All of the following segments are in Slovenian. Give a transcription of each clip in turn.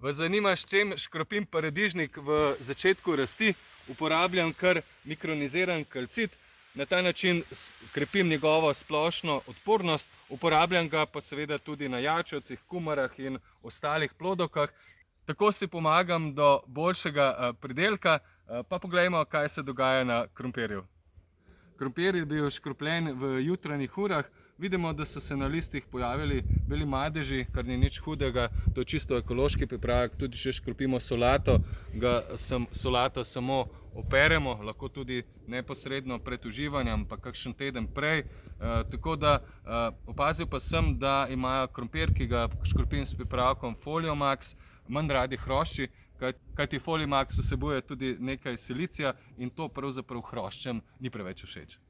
Vas zanima, s čim škropim paradižnik v začetku rasti? Uporabljam kar mikroniziran kalcit. Na ta način krepim njegovo splošno odpornost, uporabljam ga pa seveda tudi na jajčevcih, kumarah in ostalih plodovkah. Tako si pomagam do boljšega pridelka, pa poglejmo, kaj se dogaja na krompirju. Krompir je bil škropljen v jutranjih urah. Vidimo, da so se na listih pojavili beli madeži, kar ni nič hudega, to je čisto ekološki pripravek. Tudi če škropimo solato, solato samo operemo, lahko tudi neposredno pred uživanjem, pa kakšen teden prej. Tako da opazil pa sem, da imajo krompir, ki ga škropim s pripravkom Foliomax, manj radi hrošči, kajti Foliomax vsebuje tudi nekaj silicija in to pravzaprav hroščem ni preveč všeč.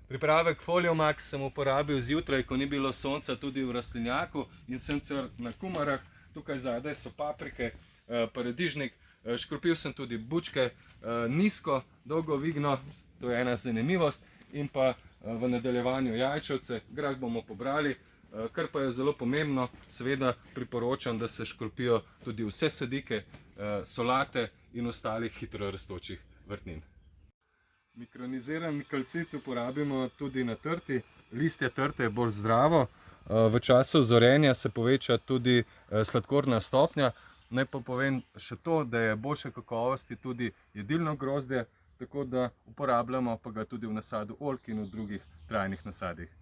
Pripravek Foliomax sem uporabil zjutraj, ko ni bilo sonca, tudi v rastlinjaku in sicer na kumarah. Tukaj zadaj so paprike, paradižnik, škropil sem tudi bučke, nizko, dolgo vigno, to je ena zanimivost, in pa v nadaljevanju jajčevce. Grah bomo pobrali, kar pa je zelo pomembno, seveda priporočam, da se škropijo tudi vse sadike, solate in ostalih hitro rastočih vrtnin. Mikroniziran kalcit uporabimo tudi na trti. Listje trte je bolj zdravo. V času zorenja se poveča tudi sladkorna stopnja. Naj pa povem še to, da je boljše kakovosti tudi jedilno grozdje, tako da uporabljamo pa ga tudi v nasadu oljk in v drugih trajnih nasadih.